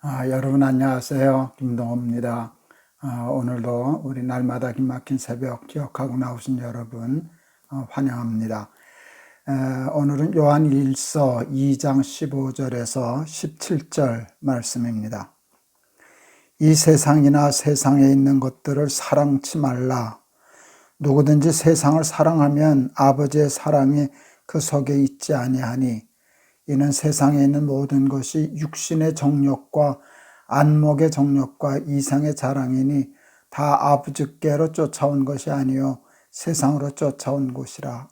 여러분 안녕하세요. 김동호입니다. 오늘도 우리 날마다 기막힌 새벽 기억하고 나오신 여러분 환영합니다. 오늘은 요한 1서 2장 15절에서 17절 말씀입니다. 이 세상이나 세상에 있는 것들을 사랑치 말라. 누구든지 세상을 사랑하면 아버지의 사랑이 그 속에 있지 아니하니 이는 세상에 있는 모든 것이 육신의 정욕과 안목의 정욕과 이상의 자랑이니 다 아버지께로 쫓아온 것이 아니요 세상으로 쫓아온 것이라.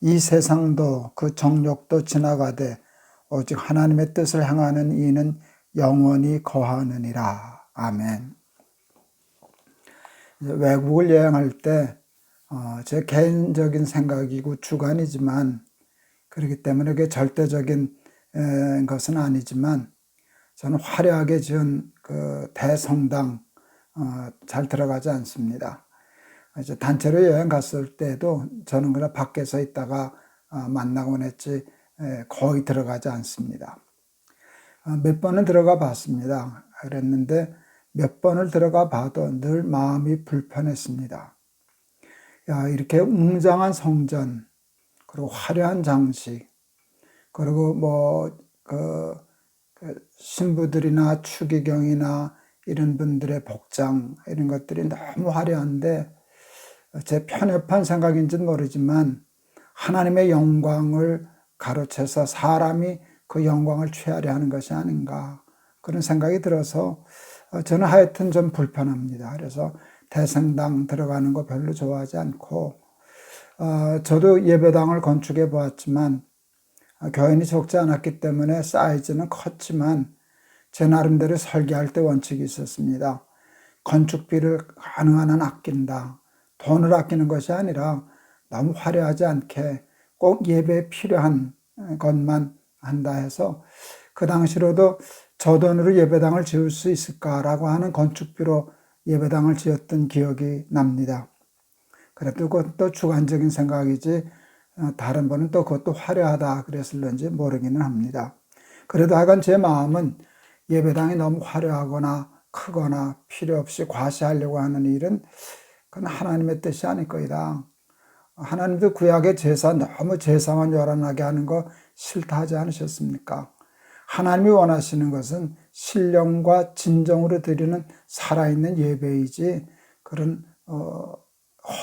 이 세상도 그 정욕도 지나가되 오직 하나님의 뜻을 행하는 이는 영원히 거하느니라. 아멘. 외국을 여행할 때 제 개인적인 생각이고 주관이지만 그렇기 때문에 그게 절대적인 것은 아니지만 저는 화려하게 지은 그 대성당 잘 들어가지 않습니다. 이제 단체로 여행 갔을 때도 저는 그냥 밖에서 있다가 만나곤 했지 거의 들어가지 않습니다. 몇 번은 들어가 봤습니다. 그랬는데 몇 번을 들어가 봐도 늘 마음이 불편했습니다. 이렇게 웅장한 성전, 그리고 화려한 장식, 그리고 신부들이나 추기경이나 이런 분들의 복장, 이런 것들이 너무 화려한데, 제 편협한 생각인지는 모르지만, 하나님의 영광을 가로채서 사람이 그 영광을 취하려 하는 것이 아닌가, 그런 생각이 들어서, 저는 하여튼 좀 불편합니다. 그래서 대성당 들어가는 거 별로 좋아하지 않고, 저도 예배당을 건축해 보았지만 교인이 적지 않았기 때문에 사이즈는 컸지만 제 나름대로 설계할 때 원칙이 있었습니다. 건축비를 가능한 한 아낀다. 돈을 아끼는 것이 아니라 너무 화려하지 않게 꼭 예배에 필요한 것만 한다 해서 그 당시로도 저 돈으로 예배당을 지을 수 있을까라고 하는 건축비로 예배당을 지었던 기억이 납니다. 그래도 그것도 주관적인 생각이지 다른 분은 또 그것도 화려하다 그랬을런지 모르기는 합니다. 그래도 하여간 제 마음은 예배당이 너무 화려하거나 크거나 필요 없이 과시하려고 하는 일은 그건 하나님의 뜻이 아닐 거이다. 하나님도 구약의 제사 너무 제사만 요란하게 하는 거 싫다 하지 않으셨습니까? 하나님이 원하시는 것은 신령과 진정으로 드리는 살아있는 예배이지 그런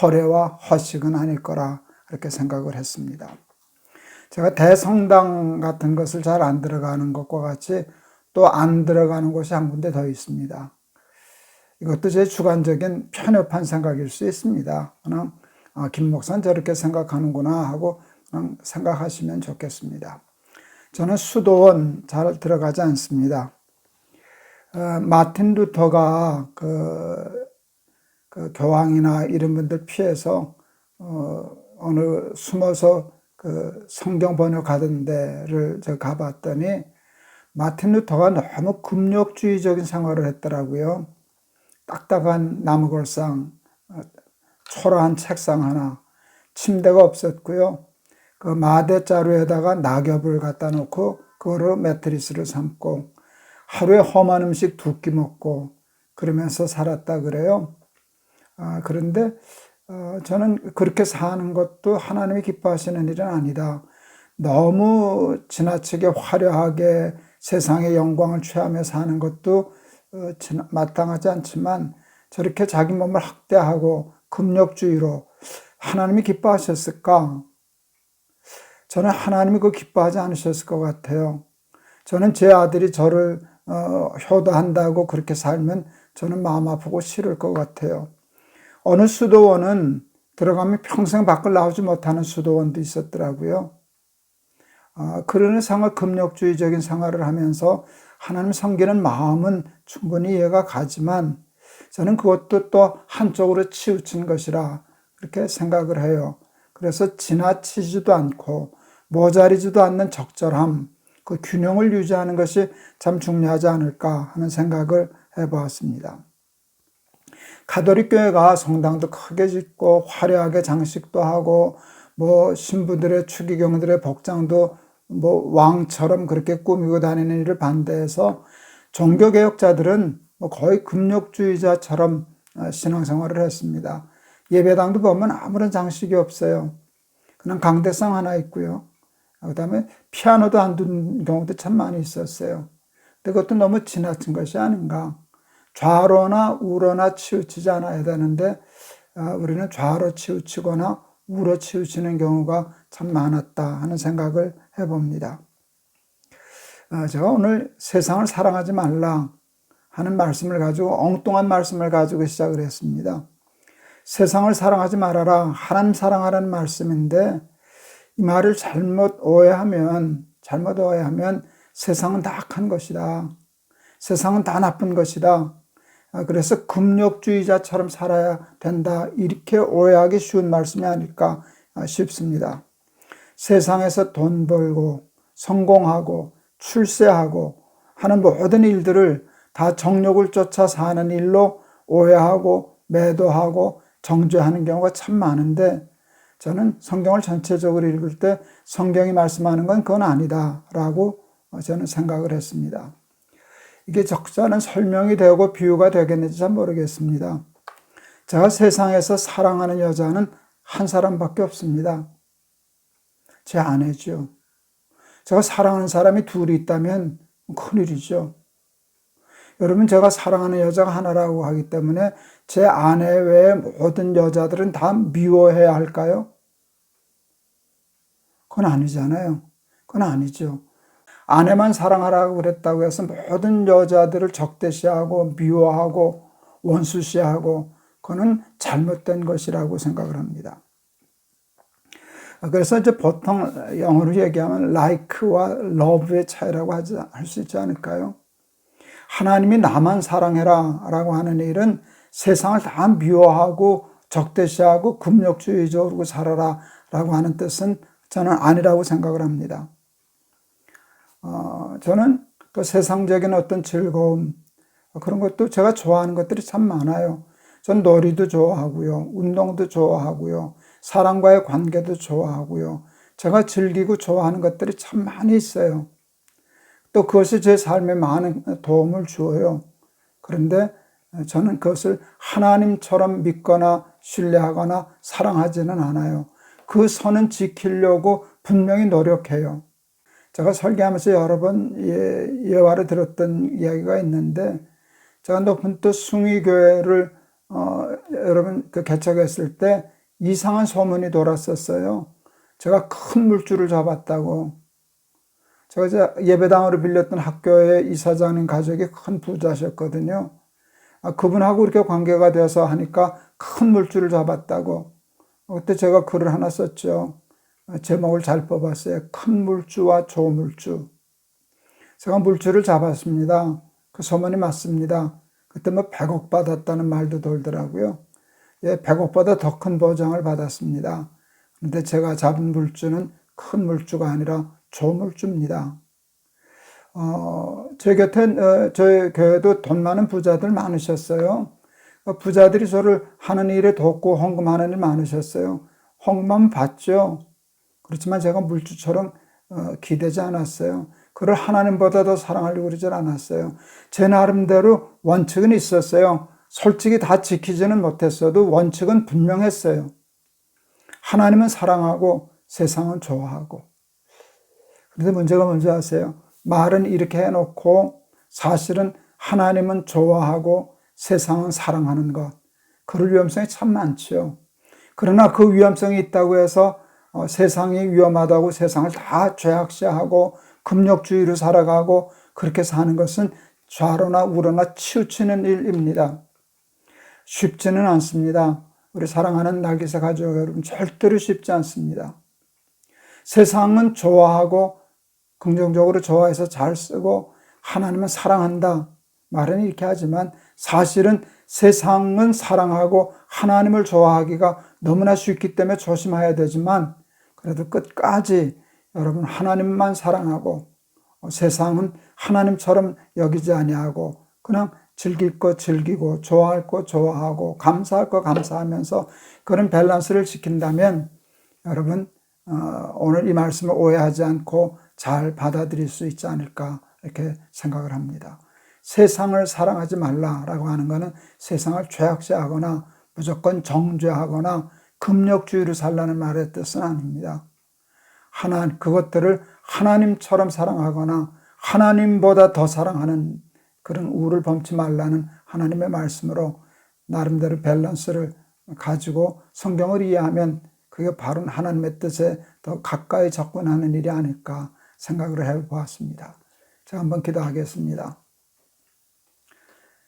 허례와 허식은 아닐 거라 그렇게 생각을 했습니다. 제가 대성당 같은 것을 잘 안 들어가는 것과 같이 또 안 들어가는 곳이 한 군데 더 있습니다. 이것도 제 주관적인 편협한 생각일 수 있습니다. 그냥 김 목사는 저렇게 생각하는구나 하고 그냥 생각하시면 좋겠습니다. 저는 수도원 잘 들어가지 않습니다. 마틴 루터가 그 교황이나 이런 분들 피해서 어느 숨어서 그 성경 번역하던 데를 제가 가봤더니 마틴 루터가 너무 금욕주의적인 생활을 했더라고요. 딱딱한 나무골상, 초라한 책상 하나, 침대가 없었고요. 그 마대자루에다가 낙엽을 갖다 놓고 그거로 매트리스를 삼고 하루에 험한 음식 2끼 먹고 그러면서 살았다 그래요. 그런데 저는 그렇게 사는 것도 하나님이 기뻐하시는 일은 아니다. 너무 지나치게 화려하게 세상의 영광을 취하며 사는 것도 마땅하지 않지만 저렇게 자기 몸을 학대하고 금욕주의로 하나님이 기뻐하셨을까? 저는 하나님이 그거 기뻐하지 않으셨을 것 같아요. 저는 제 아들이 저를 효도한다고 그렇게 살면 저는 마음 아프고 싫을 것 같아요. 어느 수도원은 들어가면 평생 밖을 나오지 못하는 수도원도 있었더라고요. 그런 금욕주의적인 생활을 하면서 하나님 섬기는 마음은 충분히 이해가 가지만 저는 그것도 또 한쪽으로 치우친 것이라 그렇게 생각을 해요. 그래서 지나치지도 않고 모자리지도 않는 적절함, 그 균형을 유지하는 것이 참 중요하지 않을까 하는 생각을 해보았습니다. 가톨릭 교회가 성당도 크게 짓고 화려하게 장식도 하고 신부들의 추기경들의 복장도 왕처럼 그렇게 꾸미고 다니는 일을 반대해서 종교개혁자들은 거의 금욕주의자처럼 신앙생활을 했습니다. 예배당도 보면 아무런 장식이 없어요. 그냥 강대상 하나 있고요. 그 다음에 피아노도 안 둔 경우도 참 많이 있었어요. 근데 그것도 너무 지나친 것이 아닌가. 좌로나 우로나 치우치지 않아야 되는데 우리는 좌로 치우치거나 우로 치우치는 경우가 참 많았다 하는 생각을 해봅니다. 제가 오늘 세상을 사랑하지 말라 하는 말씀을 가지고 엉뚱한 말씀을 가지고 시작을 했습니다. 세상을 사랑하지 말아라, 하나님 사랑하라는 말씀인데 이 말을 잘못 오해하면 세상은 다 악한 것이다. 세상은 다 나쁜 것이다. 그래서 금욕주의자처럼 살아야 된다. 이렇게 오해하기 쉬운 말씀이 아닐까 싶습니다. 세상에서 돈 벌고 성공하고 출세하고 하는 모든 일들을 다 정욕을 쫓아 사는 일로 오해하고 매도하고 정죄하는 경우가 참 많은데 저는 성경을 전체적으로 읽을 때 성경이 말씀하는 건 그건 아니다라고 저는 생각을 했습니다. 이게 적절한 설명이 되고 비유가 되겠는지 잘 모르겠습니다. 제가 세상에서 사랑하는 여자는 한 사람밖에 없습니다. 제 아내죠. 제가 사랑하는 사람이 둘이 있다면 큰일이죠. 여러분, 제가 사랑하는 여자가 하나라고 하기 때문에 제 아내 외에 모든 여자들은 다 미워해야 할까요? 그건 아니잖아요. 그건 아니죠. 아내만 사랑하라고 그랬다고 해서 모든 여자들을 적대시하고 미워하고 원수시하고 그거는 잘못된 것이라고 생각을 합니다. 그래서 이제 보통 영어로 얘기하면 like와 love의 차이라고 할 수 있지 않을까요? 하나님이 나만 사랑해라 라고 하는 일은 세상을 다 미워하고 적대시하고 금욕주의적으로 살아라 라고 하는 뜻은 저는 아니라고 생각을 합니다. 저는 그 세상적인 어떤 즐거움, 그런 것도 제가 좋아하는 것들이 참 많아요. 전 놀이도 좋아하고요. 운동도 좋아하고요. 사람과의 관계도 좋아하고요. 제가 즐기고 좋아하는 것들이 참 많이 있어요. 또 그것이 제 삶에 많은 도움을 주어요. 그런데 저는 그것을 하나님처럼 믿거나 신뢰하거나 사랑하지는 않아요. 그 선은 지키려고 분명히 노력해요. 제가 설교하면서 여러 번 예화를 들었던 이야기가 있는데 제가 높은 뜻 숭의교회를 여러분 개척했을 때 이상한 소문이 돌았었어요. 제가 큰 물줄을 잡았다고. 제가 이제 예배당으로 빌렸던 학교의 이사장님 가족이 큰 부자셨거든요. 그분하고 이렇게 관계가 되어서 하니까 큰 물줄을 잡았다고. 그때 제가 글을 하나 썼죠. 제목을 잘 뽑았어요. 큰 물주와 조물주. 제가 물줄을 잡았습니다. 그 소문이 맞습니다. 그때 100억 받았다는 말도 돌더라고요. 100억보다 더 큰 보장을 받았습니다. 그런데 제가 잡은 물주는 큰 물주가 아니라 조물주입니다. 제 곁에 저희 교회도 돈 많은 부자들 많으셨어요. 부자들이 저를 하는 일에 돕고 헌금하는 일 많으셨어요. 헌금하면 받죠. 그렇지만 제가 물주처럼 기대지 않았어요. 그를 하나님보다 더 사랑하려고 그러질 않았어요. 제 나름대로 원칙은 있었어요. 솔직히 다 지키지는 못했어도 원칙은 분명했어요. 하나님은 사랑하고 세상은 좋아하고. 그런데 문제가 뭔지 아세요? 말은 이렇게 해놓고 사실은 하나님은 좋아하고 세상은 사랑하는 것. 그럴 위험성이 참 많죠. 그러나 그 위험성이 있다고 해서 세상이 위험하다고 세상을 다 죄악시하고 금욕주의로 살아가고 그렇게 사는 것은 좌로나 우로나 치우치는 일입니다. 쉽지는 않습니다. 우리 사랑하는 날개새 가족 여러분, 절대로 쉽지 않습니다. 세상은 좋아하고 긍정적으로 좋아해서 잘 쓰고 하나님은 사랑한다 말은 이렇게 하지만 사실은 세상은 사랑하고 하나님을 좋아하기가 너무나 쉽기 때문에 조심해야 되지만 그래도 끝까지 여러분 하나님만 사랑하고 세상은 하나님처럼 여기지 아니하고 그냥 즐길 거 즐기고 좋아할 거 좋아하고 감사할 거 감사하면서 그런 밸런스를 지킨다면 여러분 오늘 이 말씀을 오해하지 않고 잘 받아들일 수 있지 않을까 이렇게 생각을 합니다. 세상을 사랑하지 말라라고 하는 것은 세상을 죄악시하거나 무조건 정죄하거나 금욕주의로 살라는 말의 뜻은 아닙니다. 그것들을 하나님처럼 사랑하거나 하나님보다 더 사랑하는 그런 우를 범치 말라는 하나님의 말씀으로 나름대로 밸런스를 가지고 성경을 이해하면 그게 바로 하나님의 뜻에 더 가까이 접근하는 일이 아닐까 생각을 해보았습니다. 제가 한번 기도하겠습니다.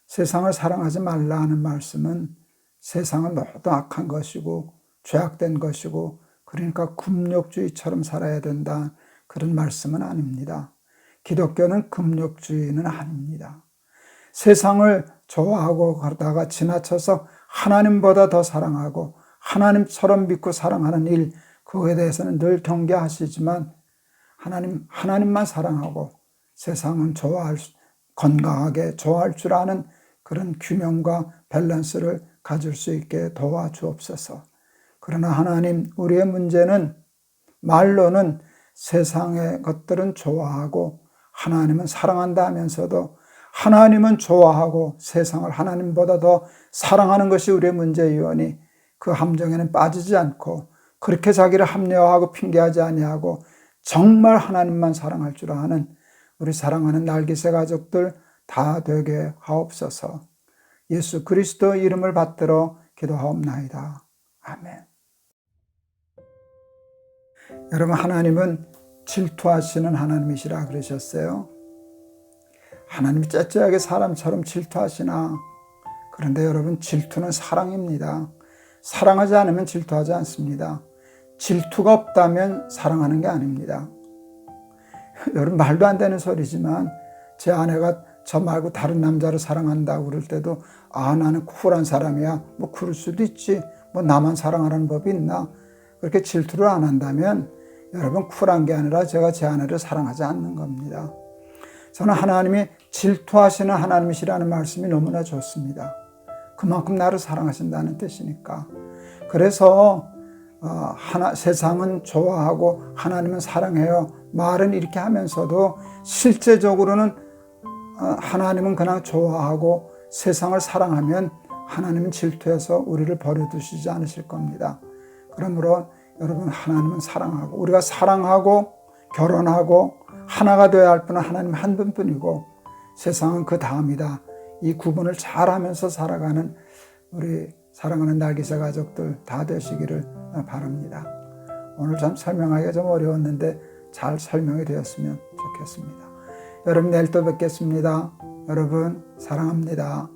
세상을 사랑하지 말라 하는 말씀은 세상은 모두 악한 것이고 죄악된 것이고 그러니까 금욕주의처럼 살아야 된다 그런 말씀은 아닙니다. 기독교는 금욕주의는 아닙니다. 세상을 좋아하고 그러다가 지나쳐서 하나님보다 더 사랑하고 하나님처럼 믿고 사랑하는 일, 그거에 대해서는 늘 경계하시지만 하나님만 사랑하고 세상은 건강하게 좋아할 줄 아는 그런 균형과 밸런스를 가질 수 있게 도와주옵소서. 그러나 하나님, 우리의 문제는 말로는 세상의 것들은 좋아하고 하나님은 사랑한다 하면서도 하나님은 좋아하고 세상을 하나님보다 더 사랑하는 것이 우리의 문제이오니 그 함정에는 빠지지 않고 그렇게 자기를 합리화하고 핑계하지 아니하고 정말 하나님만 사랑할 줄 아는 우리 사랑하는 날개새 가족들 다 되게 하옵소서. 예수 그리스도 이름을 받들어 기도하옵나이다. 아멘. 여러분, 하나님은 질투하시는 하나님이시라 그러셨어요. 하나님이 째째하게 사람처럼 질투하시나? 그런데 여러분, 질투는 사랑입니다. 사랑하지 않으면 질투하지 않습니다. 질투가 없다면 사랑하는 게 아닙니다. 여러분, 말도 안 되는 소리지만 제 아내가 저 말고 다른 남자를 사랑한다고 그럴 때도 나는 쿨한 사람이야. 뭐 그럴 수도 있지. 뭐 나만 사랑하라는 법이 있나? 그렇게 질투를 안 한다면 여러분, 쿨한 게 아니라 제가 제 아내를 사랑하지 않는 겁니다. 저는 하나님이 질투하시는 하나님이시라는 말씀이 너무나 좋습니다. 그만큼 나를 사랑하신다는 뜻이니까. 그래서 세상은 좋아하고 하나님은 사랑해요. 말은 이렇게 하면서도 실제적으로는 하나님은 그냥 좋아하고 세상을 사랑하면 하나님은 질투해서 우리를 버려두시지 않으실 겁니다. 그러므로 여러분, 하나님은 사랑하고 우리가 사랑하고 결혼하고 하나가 되어야 할 분은 하나님 한 분뿐이고 세상은 그 다음이다. 이 구분을 잘하면서 살아가는 우리 사랑하는 날개새 가족들 다 되시기를 바랍니다. 오늘 참 설명하기가 좀 어려웠는데 잘 설명이 되었으면 좋겠습니다. 여러분, 내일 또 뵙겠습니다. 여러분, 사랑합니다.